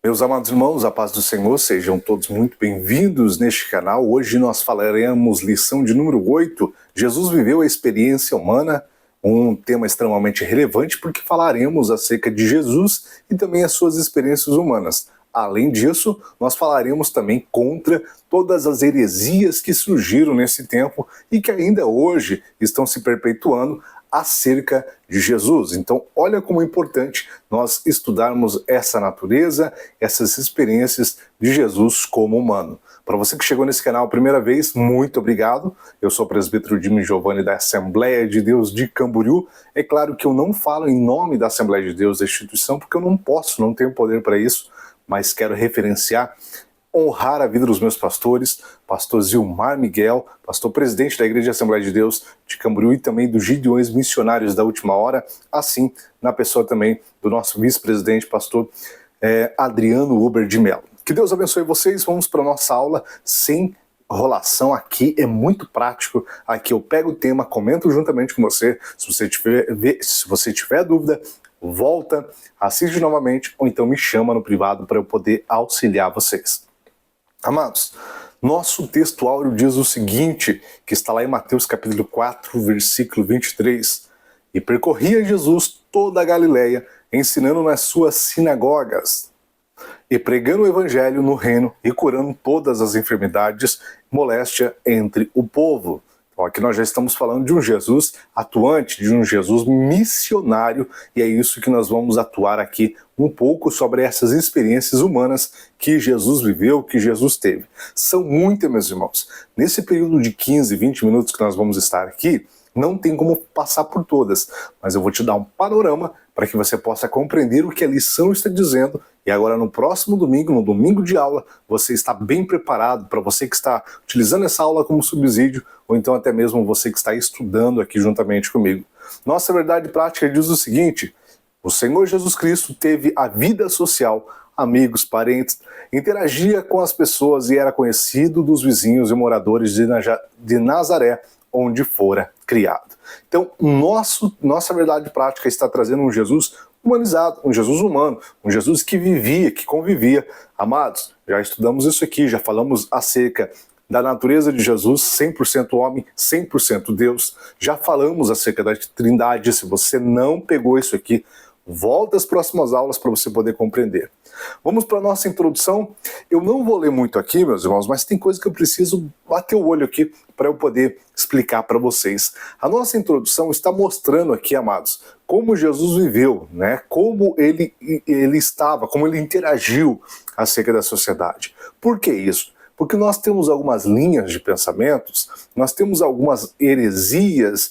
Meus amados irmãos, a paz do Senhor, sejam todos muito bem-vindos neste canal. Hoje nós falaremos lição de número 8, Jesus viveu a experiência humana, um tema extremamente relevante porque falaremos acerca de Jesus e também as suas experiências humanas. Além disso, nós falaremos também contra todas as heresias que surgiram nesse tempo e que ainda hoje estão se perpetuando acerca de Jesus. Então, olha como é importante nós estudarmos essa natureza, essas experiências de Jesus como humano. Para você que chegou nesse canal a primeira vez, muito obrigado. Eu sou o presbítero Jimmy Giovanni da Assembleia de Deus de Camboriú. É claro que eu não falo em nome da Assembleia de Deus da instituição, porque eu não posso, não tenho poder para isso, mas quero referenciar, honrar a vida dos meus pastores, pastor Zilmar Miguel, pastor presidente da Igreja Assembleia de Deus de Camboriú e também dos Gideões Missionários da Última Hora, assim na pessoa também do nosso vice-presidente, pastor Adriano Uber de Mello. Que Deus abençoe vocês, vamos para a nossa aula sem enrolação. Aqui é muito prático, aqui eu pego o tema, comento juntamente com você, se você tiver dúvida, volta, assiste novamente ou então me chama no privado para eu poder auxiliar vocês. Amados, nosso texto áureo diz o seguinte, que está lá em Mateus capítulo 4, versículo 23. E percorria Jesus toda a Galileia, ensinando nas suas sinagogas, e pregando o evangelho no reino, e curando todas as enfermidades, moléstia entre o povo. Então, aqui nós já estamos falando de um Jesus atuante, de um Jesus missionário, e é isso que nós vamos atuar aqui um pouco sobre essas experiências humanas que Jesus viveu, que Jesus teve. São muitas, meus irmãos. Nesse período de 15, 20 minutos que nós vamos estar aqui, não tem como passar por todas, mas eu vou te dar um panorama para que você possa compreender o que a lição está dizendo. E agora no próximo domingo, no domingo de aula, você está bem preparado para você que está utilizando essa aula como subsídio, ou então até mesmo você que está estudando aqui juntamente comigo. Nossa verdade prática diz o seguinte: o Senhor Jesus Cristo teve a vida social, amigos, parentes, interagia com as pessoas e era conhecido dos vizinhos e moradores de Nazaré, onde fora criado. Então, nossa verdade prática está trazendo um Jesus humanizado, um Jesus humano, um Jesus que vivia, que convivia. Amados, já estudamos isso aqui, já falamos acerca da natureza de Jesus, 100% homem, 100% Deus. Já falamos acerca da Trindade. Se você não pegou isso aqui, volta às próximas aulas para você poder compreender. Vamos para a nossa introdução. Eu não vou ler muito aqui, meus irmãos, mas tem coisa que eu preciso bater o olho aqui para eu poder explicar para vocês. A nossa introdução está mostrando aqui, amados, como Jesus viveu, né? Como ele estava, como ele interagiu acerca da sociedade. Por que isso? Porque nós temos algumas linhas de pensamentos, nós temos algumas heresias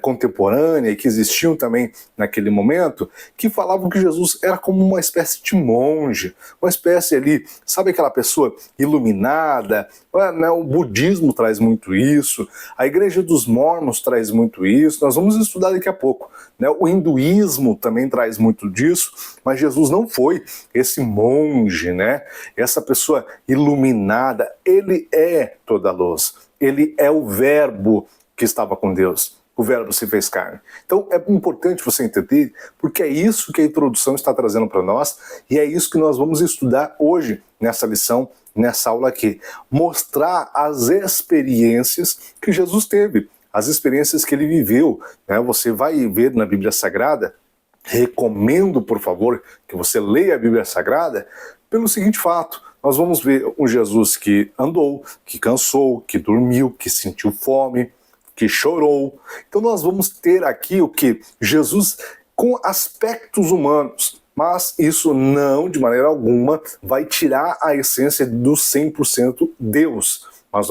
contemporânea que existiam também naquele momento, que falavam que Jesus era como uma espécie de monge, uma espécie ali, sabe aquela pessoa iluminada, né? O budismo traz muito isso, a igreja dos mormons traz muito isso, nós vamos estudar daqui a pouco, né? O hinduísmo também traz muito disso, mas Jesus não foi esse monge, né? Essa pessoa iluminada, ele é toda a luz, ele é o verbo que estava com Deus. O verbo se fez carne. Então é importante você entender, porque é isso que a introdução está trazendo para nós, e é isso que nós vamos estudar hoje nessa lição, nessa aula aqui. Mostrar as experiências que Jesus teve, as experiências que ele viveu, né? Você vai ver na Bíblia Sagrada, recomendo, por favor, que você leia a Bíblia Sagrada, pelo seguinte fato: nós vamos ver um Jesus que andou, que cansou, que dormiu, que sentiu fome, que chorou. Então nós vamos ter aqui o que? Jesus com aspectos humanos, mas isso não, de maneira alguma, vai tirar a essência do 100% Deus. Mas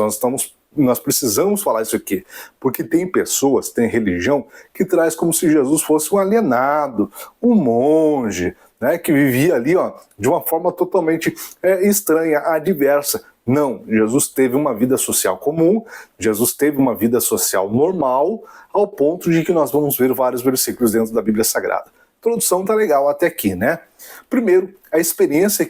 nós precisamos falar isso aqui, porque tem pessoas, tem religião, que traz como se Jesus fosse um alienado, um monge, né, que vivia ali de uma forma totalmente estranha, adversa. Não, Jesus teve uma vida social comum, Jesus teve uma vida social normal, ao ponto de que nós vamos ver vários versículos dentro da Bíblia Sagrada. A introdução tá legal até aqui, né? Primeiro, a experiência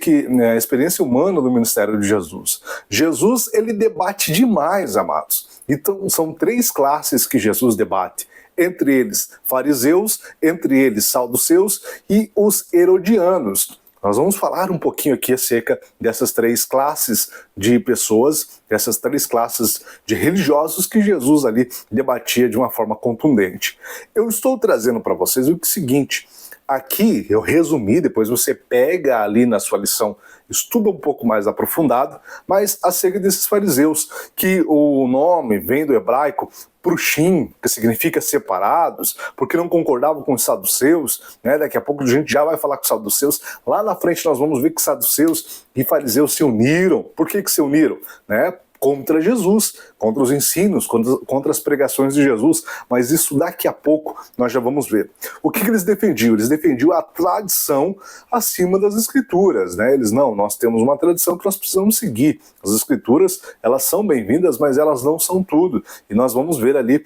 humana do ministério de Jesus. Jesus, ele debate demais, amados. Então, são 3 classes que Jesus debate. Entre eles, fariseus, entre eles, saduceus e os herodianos. Nós vamos falar um pouquinho aqui acerca dessas três classes de pessoas, dessas três classes de religiosos que Jesus ali debatia de uma forma contundente. Eu estou trazendo para vocês o seguinte, aqui eu resumi, depois você pega ali na sua lição, estuda um pouco mais aprofundado, mas acerca desses fariseus, que o nome vem do hebraico prushim, que significa separados, porque não concordavam com os saduceus, né? Daqui a pouco a gente já vai falar com os saduceus. Lá na frente nós vamos ver que saduceus e fariseus se uniram. Por que se uniram? Né? Contra Jesus, contra os ensinos, contra as pregações de Jesus, mas isso daqui a pouco nós já vamos ver. O que eles defendiam? Eles defendiam a tradição acima das escrituras, né? Nós temos uma tradição que nós precisamos seguir. As escrituras, elas são bem-vindas, mas elas não são tudo. E nós vamos ver ali,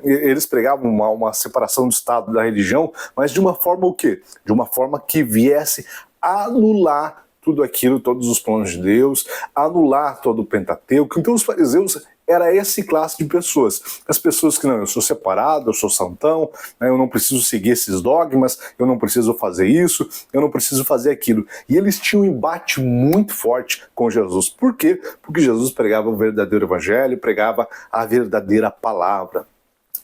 eles pregavam uma separação do Estado da religião, mas de uma forma o quê? De uma forma que viesse anular tudo aquilo, todos os planos de Deus, anular todo o Pentateuco. Então os fariseus era essa classe de pessoas. As pessoas que não, eu sou separado, eu sou santão, né, eu não preciso seguir esses dogmas, eu não preciso fazer isso, eu não preciso fazer aquilo. E eles tinham um embate muito forte com Jesus. Por quê? Porque Jesus pregava o verdadeiro evangelho, pregava a verdadeira palavra.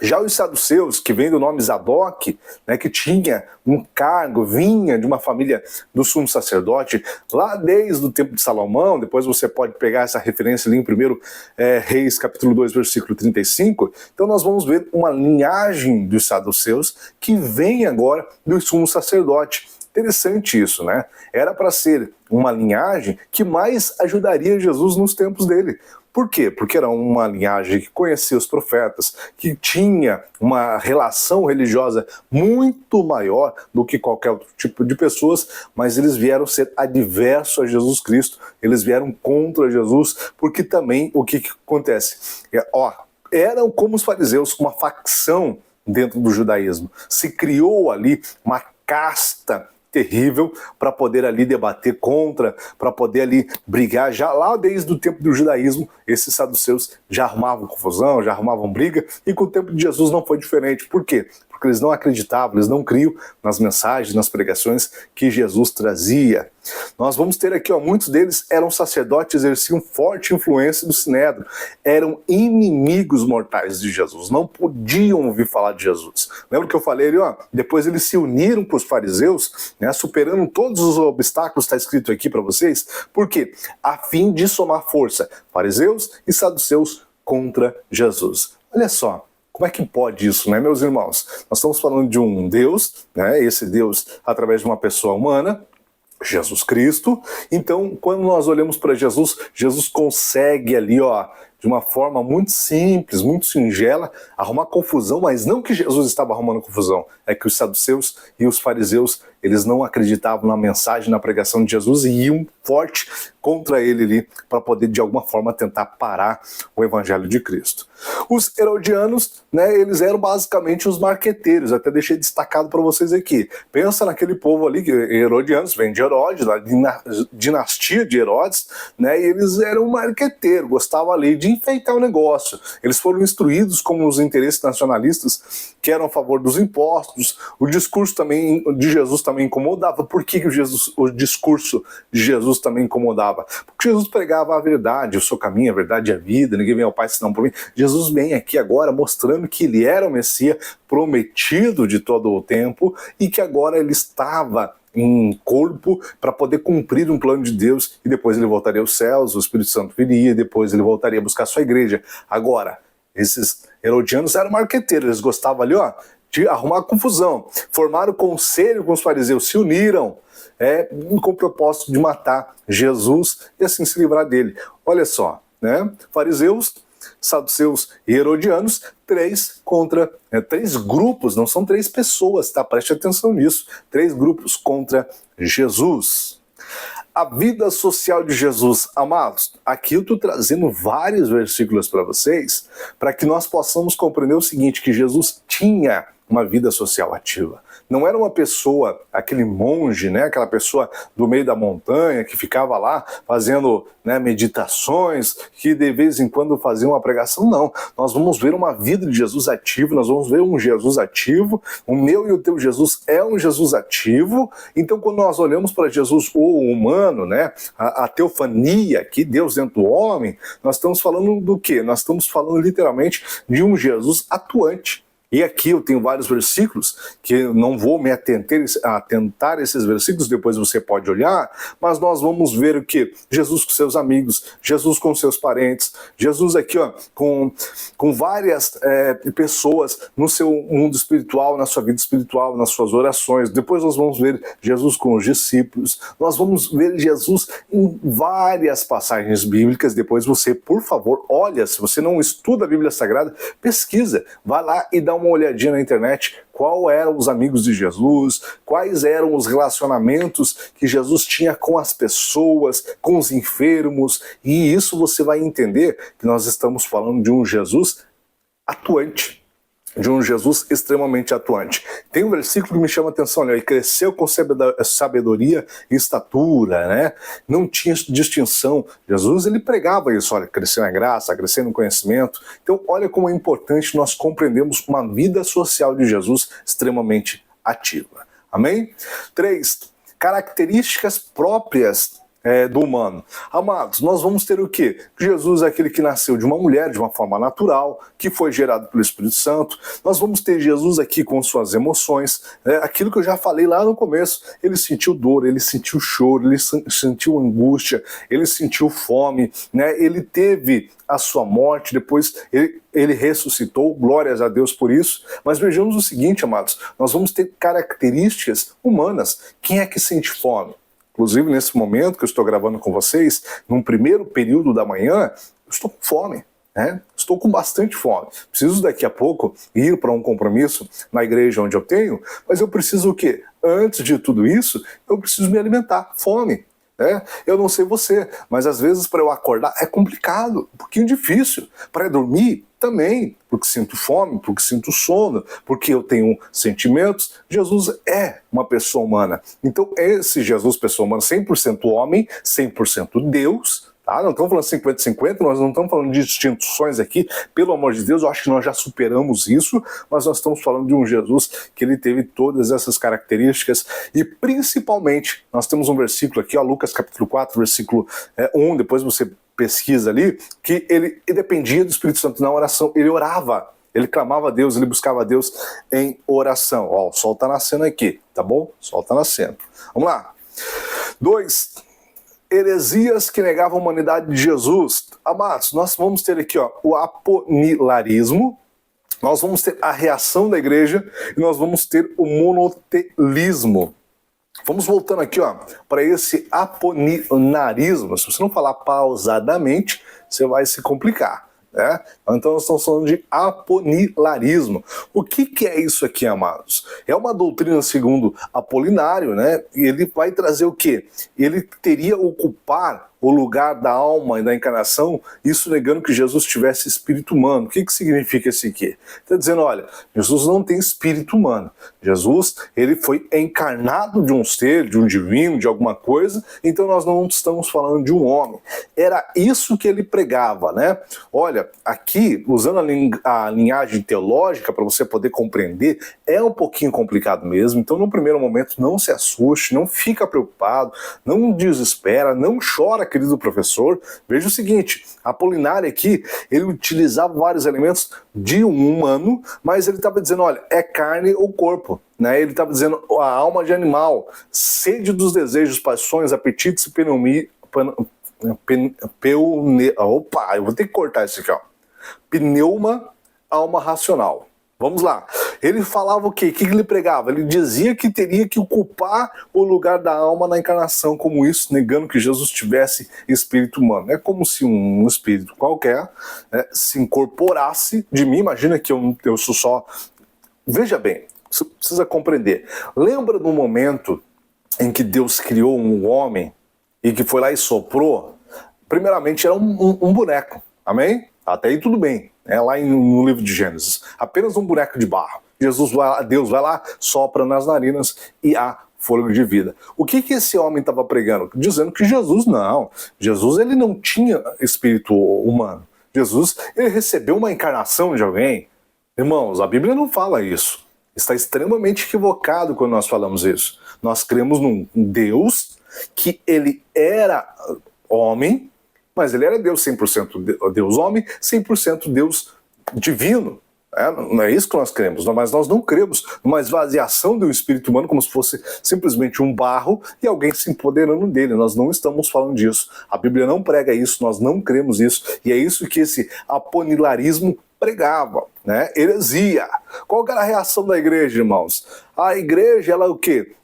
Já os saduceus, que vem do nome Zadok, né, que tinha um cargo, vinha de uma família do sumo sacerdote, lá desde o tempo de Salomão, depois você pode pegar essa referência ali em 1 Reis, capítulo 2, versículo 35, então nós vamos ver uma linhagem dos saduceus que vem agora do sumo sacerdote. Interessante isso, né? Era para ser uma linhagem que mais ajudaria Jesus nos tempos dele. Por quê? Porque era uma linhagem que conhecia os profetas, que tinha uma relação religiosa muito maior do que qualquer outro tipo de pessoas, mas eles vieram ser adversos a Jesus Cristo, eles vieram contra Jesus, porque também o que acontece? Eram como os fariseus, uma facção dentro do judaísmo. Se criou ali uma casta terrível para poder ali debater contra, para poder ali brigar. Já lá desde o tempo do judaísmo, esses saduceus já arrumavam confusão, já arrumavam briga, e com o tempo de Jesus não foi diferente. Por quê? Porque eles não acreditavam, eles não criam nas mensagens, nas pregações que Jesus trazia. Nós vamos ter aqui, muitos deles eram sacerdotes, exerciam forte influência do Sinédrio, eram inimigos mortais de Jesus, não podiam ouvir falar de Jesus. Lembra que eu falei ali, depois eles se uniram para os fariseus, né, superando todos os obstáculos, está escrito aqui para vocês, por quê? A fim de somar força, fariseus e saduceus contra Jesus. Olha só, como é que pode isso, né, meus irmãos? Nós estamos falando de um Deus, né, esse Deus através de uma pessoa humana, Jesus Cristo. Então, quando nós olhamos para Jesus, Jesus consegue ali, de uma forma muito simples, muito singela, arrumar confusão, mas não que Jesus estava arrumando confusão, é que os saduceus e os fariseus, eles não acreditavam na mensagem, na pregação de Jesus e iam forte contra ele ali, para poder de alguma forma tentar parar o evangelho de Cristo. Os herodianos, né, eles eram basicamente os marqueteiros, até deixei destacado para vocês aqui. Pensa naquele povo ali, que herodianos, vem de Herodes, da dinastia de Herodes, né, e eles eram marqueteiros, gostavam ali de enfeitar o negócio. Eles foram instruídos como os interesses nacionalistas, que eram a favor dos impostos. O discurso também de Jesus também incomodava. Por que o discurso de Jesus também incomodava? Porque Jesus pregava a verdade, eu sou o caminho, a verdade e a vida, ninguém vem ao Pai senão por mim. Jesus vem aqui agora mostrando que ele era o Messias prometido de todo o tempo e que agora ele estava em corpo para poder cumprir um plano de Deus, e depois ele voltaria aos céus, o Espírito Santo viria, e depois ele voltaria a buscar a sua igreja. Agora, esses herodianos eram marqueteiros, eles gostavam ali, de arrumar confusão. Formaram conselho com os fariseus, se uniram, com o propósito de matar Jesus e assim se livrar dele. Olha só, né? Fariseus, saduceus e herodianos, três grupos, não são três pessoas, tá? Preste atenção nisso. 3 grupos contra Jesus. A vida social de Jesus, amados, aqui eu estou trazendo vários versículos para vocês, para que nós possamos compreender o seguinte, que Jesus tinha uma vida social ativa. não era uma pessoa, aquele monge, né, aquela pessoa do meio da montanha que ficava lá fazendo, né, meditações, que de vez em quando fazia uma pregação. Não, nós vamos ver uma vida de Jesus ativo, nós vamos ver um Jesus ativo. O meu e o teu Jesus é um Jesus ativo. Então, quando nós olhamos para Jesus, o humano, né, a teofania aqui, Deus dentro do homem, nós estamos falando do quê? Nós estamos falando literalmente de um Jesus atuante. E aqui eu tenho vários versículos, que eu não vou me atentar a esses versículos, depois você pode olhar, mas nós vamos ver o quê? Jesus com seus amigos, Jesus com seus parentes, Jesus aqui ó, com várias pessoas no seu mundo espiritual, na sua vida espiritual, nas suas orações. Depois nós vamos ver Jesus com os discípulos, nós vamos ver Jesus em várias passagens bíblicas. Depois você, por favor, olha, se você não estuda a Bíblia Sagrada, pesquisa, vai lá e dá uma olhadinha na internet, qual eram os amigos de Jesus, quais eram os relacionamentos que Jesus tinha com as pessoas, com os enfermos, e isso você vai entender que nós estamos falando de um Jesus atuante, de um Jesus extremamente atuante. Tem um versículo que me chama a atenção, olha, e cresceu com sabedoria e estatura, né? Não tinha distinção. Jesus, ele pregava isso, olha, crescer na graça, crescer no conhecimento. Então, olha como é importante nós compreendermos uma vida social de Jesus extremamente ativa. Amém? 3. Características próprias do humano. Amados, nós vamos ter o quê? Jesus é aquele que nasceu de uma mulher, de uma forma natural, que foi gerado pelo Espírito Santo. Nós vamos ter Jesus aqui com suas emoções, aquilo que eu já falei lá no começo. Ele sentiu dor, ele sentiu choro, ele sentiu angústia, ele sentiu fome, né? Ele teve a sua morte, depois ele ressuscitou, glórias a Deus por isso. Mas vejamos o seguinte, amados, nós vamos ter características humanas. Quem é que sente fome? Inclusive, nesse momento que eu estou gravando com vocês, num primeiro período da manhã, eu estou com fome, né? Estou com bastante fome. Preciso daqui a pouco ir para um compromisso na igreja onde eu tenho, mas eu preciso o quê? Antes de tudo isso, eu preciso me alimentar. Fome. Eu não sei você, mas às vezes para eu acordar é complicado, um pouquinho difícil. Para dormir também, porque sinto fome, porque sinto sono, porque eu tenho sentimentos. Jesus é uma pessoa humana. Então esse Jesus, pessoa humana, 100% homem, 100% Deus, tá? Não estamos falando 50-50, nós não estamos falando de distinções aqui, pelo amor de Deus, eu acho que nós já superamos isso, mas nós estamos falando de um Jesus que ele teve todas essas características, e principalmente, nós temos um versículo aqui, ó, Lucas capítulo 4, versículo 1, depois você pesquisa ali, que ele dependia do Espírito Santo na oração, ele orava, ele clamava a Deus, ele buscava a Deus em oração. Ó, o sol está nascendo aqui, tá bom? O sol está nascendo. Vamos lá. 2. Heresias que negavam a humanidade de Jesus. Amados, nós vamos ter aqui ó, o aponilarismo, nós vamos ter a reação da igreja e nós vamos ter o monotelismo. Vamos voltando aqui ó, para esse apolinarismo. Se você não falar pausadamente, você vai se complicar. Então nós estamos falando de aponilarismo. O que é isso aqui, amados? É uma doutrina segundo Apolinário, né? E ele vai trazer o quê? Ele teria ocupar o lugar da alma e da encarnação, isso negando que Jesus tivesse espírito humano. O que significa isso aqui? Está dizendo, olha, Jesus não tem espírito humano. Jesus, ele foi encarnado de um ser, de um divino, de alguma coisa, então nós não estamos falando de um homem. Era isso que ele pregava, né? Olha, aqui, usando a linhagem teológica para você poder compreender, é um pouquinho complicado mesmo, então no primeiro momento não se assuste, não fica preocupado, não desespera, não chora, querido professor. Veja o seguinte, Apolinário aqui, ele utilizava vários elementos de um humano, mas ele estava dizendo, olha, é carne ou corpo. Né? Ele estava dizendo a alma de animal, sede dos desejos, paixões, apetites e opa, eu vou ter que cortar isso aqui, ó. Pneuma, alma racional. Vamos lá. Ele falava o quê? O que ele pregava? Ele dizia que teria que ocupar o lugar da alma na encarnação, como isso, negando que Jesus tivesse espírito humano. É como se um espírito qualquer se incorporasse de mim. Imagina que eu sou só... Veja bem, você precisa compreender. Lembra do momento em que Deus criou um homem e que foi lá e soprou? Primeiramente era um boneco, amém? Até aí tudo bem, lá no livro de Gênesis. Apenas um boneco de barro. Deus vai lá, sopra nas narinas e há fôlego de vida. O que esse homem estava pregando? Dizendo que Jesus ele não tinha espírito humano. Jesus, ele recebeu uma encarnação de alguém. Irmãos, a Bíblia não fala isso. Está extremamente equivocado quando nós falamos isso. Nós cremos num Deus que ele era homem, mas ele era Deus 100% Deus homem, 100% Deus divino. Não é isso que nós cremos, mas nós não cremos numa esvaziação do espírito humano como se fosse simplesmente um barro e alguém se empoderando dele. Nós não estamos falando disso. A Bíblia não prega isso, nós não cremos isso. E é isso que esse aponilarismo pregava, né? Heresia. Qual era a reação da igreja, irmãos? A igreja, ela é o quê?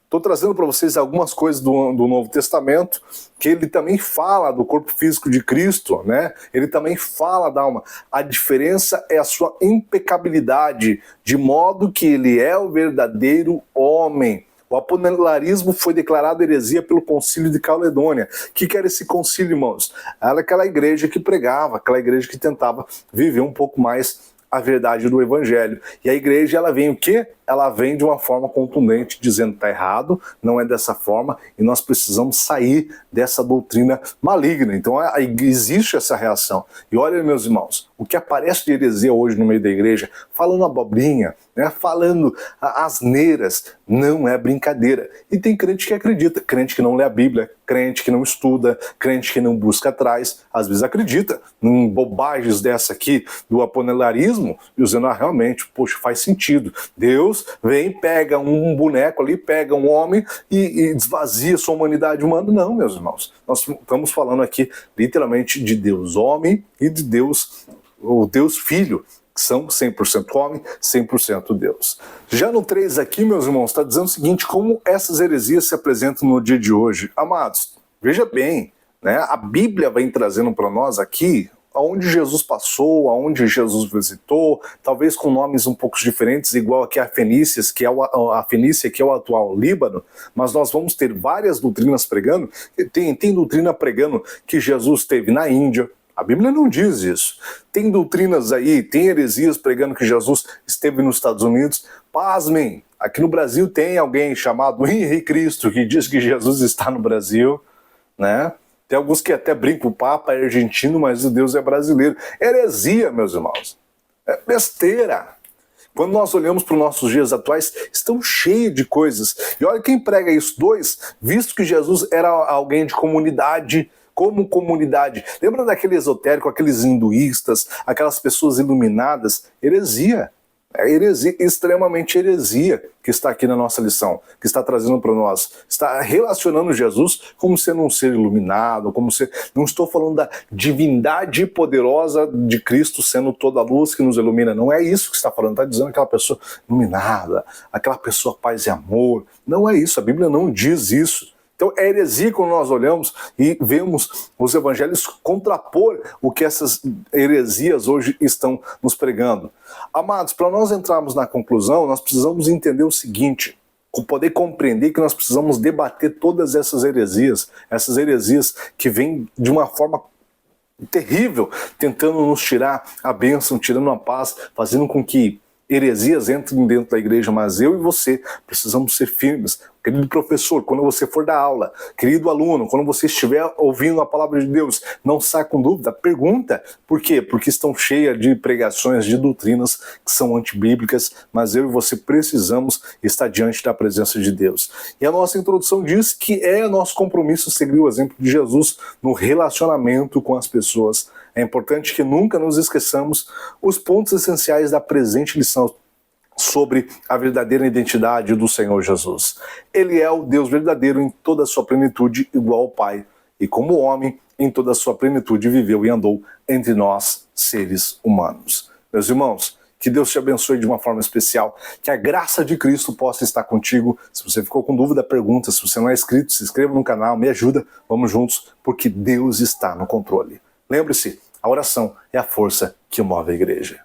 Estou trazendo para vocês algumas coisas do Novo Testamento, que ele também fala do corpo físico de Cristo, né? Ele também fala da alma. A diferença é a sua impecabilidade, de modo que ele é o verdadeiro homem. O aponilarismo foi declarado heresia pelo concílio de Caledônia. O que era esse concílio, irmãos? Era aquela igreja que pregava, aquela igreja que tentava viver um pouco mais a verdade do evangelho. E a igreja, ela vem o quê? Ela vem de uma forma contundente, dizendo que está errado, não é dessa forma, e nós precisamos sair dessa doutrina maligna. Então existe essa reação. E olha, meus irmãos, o que aparece de heresia hoje no meio da igreja, falando abobrinha, né, falando asneiras, não é brincadeira. E tem crente que acredita, crente que não lê a Bíblia, crente que não estuda, crente que não busca atrás, às vezes acredita em bobagens dessa aqui do aponilarismo, dizendo, realmente, poxa, faz sentido. Deus vem, pega um boneco ali, pega um homem e esvazia sua humanidade humana. Não, meus irmãos. Nós estamos falando aqui literalmente de Deus homem e de Deus, o Deus Filho, que são 100% homem, 100% Deus. Já no 3 aqui, meus irmãos, está dizendo o seguinte, como essas heresias se apresentam no dia de hoje. Amados, veja bem, né, a Bíblia vem trazendo para nós aqui aonde Jesus passou, aonde Jesus visitou, talvez com nomes um pouco diferentes, igual aqui a Fenícia, que é o atual Líbano, mas nós vamos ter várias doutrinas pregando. Tem doutrina pregando que Jesus esteve na Índia. A Bíblia não diz isso. Tem doutrinas aí, tem heresias pregando que Jesus esteve nos Estados Unidos. Pasmem, aqui no Brasil tem alguém chamado Henrique Cristo que diz que Jesus está no Brasil, né? Tem alguns que até brincam, o Papa é argentino, mas o Deus é brasileiro. Heresia, meus irmãos. É besteira. Quando nós olhamos para os nossos dias atuais, estão cheios de coisas. E olha quem prega isso. 2, visto que Jesus era alguém de comunidade, como comunidade. Lembra daquele esotérico, aqueles hinduístas, aquelas pessoas iluminadas? Heresia. É heresia, extremamente heresia, que está aqui na nossa lição, que está trazendo para nós. Está relacionando Jesus como sendo um ser iluminado, como ser... Não estou falando da divindade poderosa de Cristo sendo toda a luz que nos ilumina. Não é isso que está falando. Está dizendo aquela pessoa iluminada, aquela pessoa paz e amor. Não é isso. A Bíblia não diz isso. Então é heresia quando nós olhamos e vemos os evangelhos contrapor o que essas heresias hoje estão nos pregando. Amados, para nós entrarmos na conclusão, nós precisamos entender o seguinte, poder compreender que nós precisamos debater todas essas heresias que vêm de uma forma terrível, tentando nos tirar a bênção, tirando a paz, fazendo com que heresias entrem dentro da igreja, mas eu e você precisamos ser firmes. Querido professor, quando você for dar aula, querido aluno, quando você estiver ouvindo a palavra de Deus, não saia com dúvida, pergunta. Por quê? Porque estão cheias de pregações, de doutrinas que são antibíblicas, mas eu e você precisamos estar diante da presença de Deus. E a nossa introdução diz que é nosso compromisso seguir o exemplo de Jesus no relacionamento com as pessoas. É importante que nunca nos esqueçamos os pontos essenciais da presente lição sobre a verdadeira identidade do Senhor Jesus. Ele é o Deus verdadeiro em toda a sua plenitude, igual ao Pai. E como homem, em toda a sua plenitude, viveu e andou entre nós, seres humanos. Meus irmãos, que Deus te abençoe de uma forma especial, que a graça de Cristo possa estar contigo. Se você ficou com dúvida, pergunta. Se você não é inscrito, se inscreva no canal, me ajuda, vamos juntos, porque Deus está no controle. Lembre-se, a oração é a força que move a igreja.